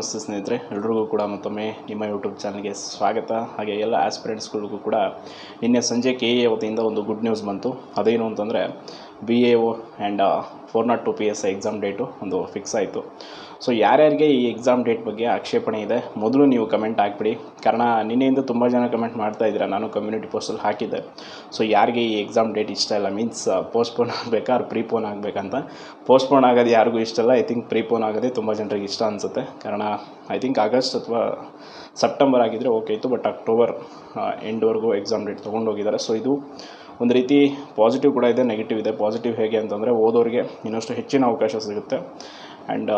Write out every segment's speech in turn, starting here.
ನಮಸ್ತೆ ಸ್ನೇಹಿತರೆ, ಎಲ್ರಿಗೂ ಕೂಡ ಮತ್ತೊಮ್ಮೆ ನಿಮ್ಮ ಯೂಟ್ಯೂಬ್ ಚಾನಲ್ಗೆ ಸ್ವಾಗತ. ಹಾಗೆ ಎಲ್ಲ ಆಸ್ಪಿರೆಂಟ್ಸ್ಗಳಿಗೂ ಕೂಡ ನಿನ್ನೆ ಸಂಜೆ KA ವತಿಯಿಂದ ಒಂದು ಗುಡ್ ನ್ಯೂಸ್ ಬಂತು. ಅದೇನು ಅಂತಂದರೆ BAO and 402 PSI exam date ಒಂದು ಫಿಕ್ಸ್ ಆಯಿತು. ಸೊ ಯಾರ್ಯಾರಿಗೆ ಈ ಎಕ್ಸಾಮ್ ಡೇಟ್ ಬಗ್ಗೆ ಆಕ್ಷೇಪಣೆ ಇದೆ ಮೊದಲು ನೀವು ಕಮೆಂಟ್ ಹಾಕ್ಬಿಡಿ. ಕಾರಣ ನಿನ್ನೆಯಿಂದ ತುಂಬ ಜನ ಕಮೆಂಟ್ ಮಾಡ್ತಾ ಇದ್ದೀರಾ, ನಾನು ಕಮ್ಯುನಿಟಿ ಪೋಸ್ಟಲ್ಲಿ ಹಾಕಿದ್ದೆ. ಸೊ ಯಾರಿಗೆ ಈ ಎಕ್ಸಾಮ್ ಡೇಟ್ ಇಷ್ಟ ಇಲ್ಲ, ಮೀನ್ಸ್ ಪೋಸ್ಟ್ಪೋನ್ ಆಗಬೇಕಾ ಅವ್ರು ಪ್ರೀಪೋನ್ ಆಗಬೇಕಂತ. ಪೋಸ್ಟ್ಪೋನ್ ಆಗೋದು ಯಾರಿಗೂ ಇಷ್ಟ ಇಲ್ಲ. ಐ ಥಿಂಕ್ ಪ್ರೀಪೋನ್ ಆಗೋದೇ ತುಂಬ ಜನರಿಗೆ ಇಷ್ಟ ಅನಿಸುತ್ತೆ. ಕಾರಣ ಐ ಥಿಂಕ್ ಆಗಸ್ಟ್ ಅಥವಾ ಸೆಪ್ಟೆಂಬರ್ ಆಗಿದ್ದರೆ ಓಕೆ ಇತ್ತು, ಬಟ್ ಅಕ್ಟೋಬರ್ ಎಂಡ್ವರೆಗೂ ಎಕ್ಸಾಮ್ ಡೇಟ್ ತೊಗೊಂಡೋಗಿದ್ದಾರೆ. ಸೊ ಇದು ಒಂದು ರೀತಿ ಪಾಸಿಟಿವ್ ಕೂಡ ಇದೆ, ನೆಗೆಟಿವ್ ಇದೆ. ಪಾಸಿಟಿವ್ ಹೇಗೆ ಅಂತಂದರೆ ಓದೋರಿಗೆ ಇನ್ನಷ್ಟು ಹೆಚ್ಚಿನ ಅವಕಾಶ ಸಿಗುತ್ತೆ. ಆ್ಯಂಡ್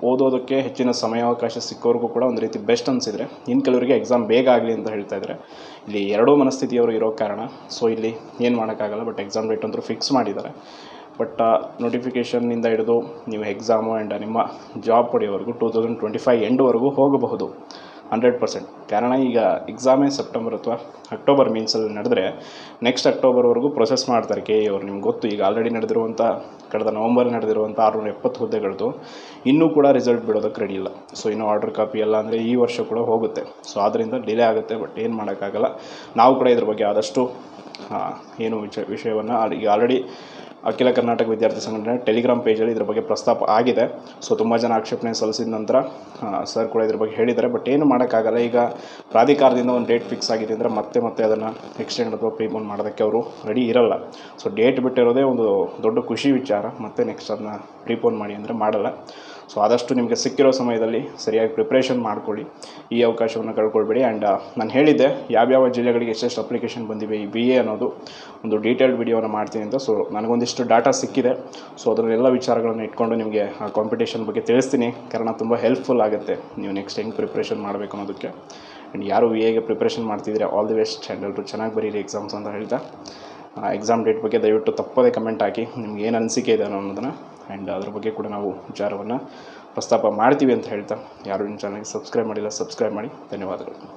ಓದೋದಕ್ಕೆ ಹೆಚ್ಚಿನ ಸಮಯಾವಕಾಶ ಸಿಕ್ಕೋರಿಗೂ ಕೂಡ ಒಂದು ರೀತಿ ಬೆಸ್ಟ್ ಅನಿಸಿದರೆ, ಇನ್ನು ಕೆಲವರಿಗೆ ಎಕ್ಸಾಮ್ ಬೇಗ ಆಗಲಿ ಅಂತ ಹೇಳ್ತಾ ಇದ್ದಾರೆ. ಇಲ್ಲಿ ಎರಡೂ ಮನಸ್ಥಿತಿಯವರು ಇರೋ ಕಾರಣ ಸೊ ಇಲ್ಲಿ ಏನು ಮಾಡೋಕ್ಕಾಗಲ್ಲ. ಬಟ್ ಎಕ್ಸಾಮ್ ಡೇಟ್ ಅಂತೂ ಫಿಕ್ಸ್ ಮಾಡಿದ್ದಾರೆ. ಬಟ್ ನೋಟಿಫಿಕೇಷನ್ನಿಂದ ಹಿಡಿದು ನೀವು ಎಕ್ಸಾಮು ಆ್ಯಂಡ್ ನಿಮ್ಮ ಜಾಬ್ ಪಡೆಯೋವರೆಗೂ 2025 ಎಂಡ್ವರೆಗೂ ಹೋಗಬಹುದು 100%. ಕಾರಣ ಈಗ ಎಕ್ಸಾಮೇ ಸೆಪ್ಟೆಂಬರ್ ಅಥವಾ ಅಕ್ಟೋಬರ್ ಮೀನ್ಸಲ್ಲಿ ನಡೆದರೆ ನೆಕ್ಸ್ಟ್ ಅಕ್ಟೋಬರ್ವರೆಗೂ ಪ್ರೊಸೆಸ್ ಮಾಡ್ತಾರೆ KA ಅವರು. ನಿಮ್ಗೆ ಗೊತ್ತು, ಈಗ ಆಲ್ರೆಡಿ ನಡೆದಿರುವಂಥ ಕಳೆದ ನವಂಬರ್ ನಡೆದಿರುವಂಥ 670 ಹುದ್ದೆಗಳದ್ದು ಇನ್ನೂ ಕೂಡ ರಿಸಲ್ಟ್ ಬಿಡೋದಕ್ಕೆ ರೆಡಿ ಇಲ್ಲ. ಸೊ ಇನ್ನೂ ಆರ್ಡರ್ ಕಾಪಿ ಎಲ್ಲ ಅಂದರೆ ಈ ವರ್ಷ ಕೂಡ ಹೋಗುತ್ತೆ. ಸೊ ಆದ್ದರಿಂದ ಡಿಲೇ ಆಗುತ್ತೆ. ಬಟ್ ಏನು ಮಾಡೋಕ್ಕಾಗಲ್ಲ. ನಾವು ಕೂಡ ಇದ್ರ ಬಗ್ಗೆ ಆದಷ್ಟು ಏನು ವಿಷಯವನ್ನು ಈಗ ಆಲ್ರೆಡಿ ಅಖಿಲ ಕರ್ನಾಟಕ ವಿದ್ಯಾರ್ಥಿ ಸಂಘಟನೆ ಟೆಲಿಗ್ರಾಮ್ ಪೇಜಲ್ಲಿ ಇದ್ರ ಬಗ್ಗೆ ಪ್ರಸ್ತಾಪ ಆಗಿದೆ. ಸೊ ತುಂಬ ಜನ ಆಕ್ಷೇಪಣೆ ಸಲ್ಲಿಸಿದ ನಂತರ ಸರ್ ಕೂಡ ಇದ್ರ ಬಗ್ಗೆ ಹೇಳಿದ್ದಾರೆ. ಬಟ್ ಏನು ಮಾಡೋಕ್ಕಾಗಲ್ಲ. ಈಗ ಪ್ರಾಧಿಕಾರದಿಂದ ಒಂದು ಡೇಟ್ ಫಿಕ್ಸ್ ಆಗಿದೆ ಅಂದರೆ ಮತ್ತೆ ಅದನ್ನು ಎಕ್ಸ್ಟೆಂಡ್ ಅಥವಾ ಪ್ರೀಪೋನ್ ಮಾಡೋದಕ್ಕೆ ಅವರು ರೆಡಿ ಇರಲ್ಲ. ಸೊ ಡೇಟ್ ಬಿಟ್ಟಿರೋದೇ ಒಂದು ದೊಡ್ಡ ಖುಷಿ ವಿಚಾರ. ಮತ್ತೆ ನೆಕ್ಸ್ಟ್ ಅದನ್ನ ಪ್ರೀಪೋನ್ ಮಾಡಿ ಅಂದರೆ ಮಾಡಲ್ಲ. ಸೊ ಆದಷ್ಟು ನಿಮಗೆ ಸಿಕ್ಕಿರೋ ಸಮಯದಲ್ಲಿ ಸರಿಯಾಗಿ ಪ್ರಿಪ್ರೇಷನ್ ಮಾಡ್ಕೊಳ್ಳಿ, ಈ ಅವಕಾಶವನ್ನು ಕಳ್ಕೊಳ್ಬೇಡಿ. ಆ್ಯಂಡ್ ನಾನು ಹೇಳಿದ್ದೆ ಯಾವ್ಯಾವ ಜಿಲ್ಲೆಗಳಿಗೆ ಎಷ್ಟೆಷ್ಟು ಅಪ್ಲಿಕೇಶನ್ ಬಂದಿವೆ ಈ BA ಅನ್ನೋದು ಒಂದು ಡೀಟೇಲ್ಡ್ ವಿಡಿಯೋನ ಮಾಡ್ತೀನಿ ಅಂತ. ಸೊ ನನಗೊಂದಿಷ್ಟು ಡಾಟಾ ಸಿಕ್ಕಿದೆ. ಸೊ ಅದರಲ್ಲೆಲ್ಲ ವಿಚಾರಗಳನ್ನು ಇಟ್ಕೊಂಡು ನಿಮಗೆ ಆ ಕಾಂಪಿಟೇಷನ್ ಬಗ್ಗೆ ತಿಳಿಸ್ತೀನಿ. ಕಾರಣ ತುಂಬ ಹೆಲ್ಪ್ಫುಲ್ ಆಗುತ್ತೆ ನೀವು ನೆಕ್ಸ್ಟ್ ಹೆಂಗೆ ಪ್ರಿಪ್ರೇಷನ್ ಮಾಡಬೇಕು ಅನ್ನೋದಕ್ಕೆ. ಆ್ಯಂಡ್ ಯಾರು VAಗೆ ಪ್ರಿಪ್ರೇಷನ್ ಮಾಡ್ತಿದ್ರೆ ಆಲ್ ದಿ ಬೆಸ್ಟ್. ಆ್ಯಂಡ್ ಎಲ್ಲರೂ ಚೆನ್ನಾಗಿ ಬರೀರಿ ಎಕ್ಸಾಮ್ಸ್ ಅಂತ ಹೇಳ್ತಾ, ಎಕ್ಸಾಮ್ ಡೇಟ್ ಬಗ್ಗೆ ದಯವಿಟ್ಟು ತಪ್ಪದೇ ಕಮೆಂಟ್ ಹಾಕಿ, ನಿಮ್ಗೆ ಏನು ಅನಿಸಿಕೆ ಇದೆ ಅನ್ನೋದನ್ನು. ಆ್ಯಂಡ್ ಅದ್ರ ಬಗ್ಗೆ ಕೂಡ ನಾವು ವಿಚಾರವನ್ನು ಪ್ರಸ್ತಾಪ ಮಾಡ್ತೀವಿ ಅಂತ ಹೇಳ್ತಾ, ಯಾರು ನಿಮ್ಮ ಚಾನಲ್ಗೆ ಸಬ್ಸ್ಕ್ರೈಬ್ ಮಾಡಿಲ್ಲ ಸಬ್ಸ್ಕ್ರೈಬ್ ಮಾಡಿ. ಧನ್ಯವಾದಗಳು.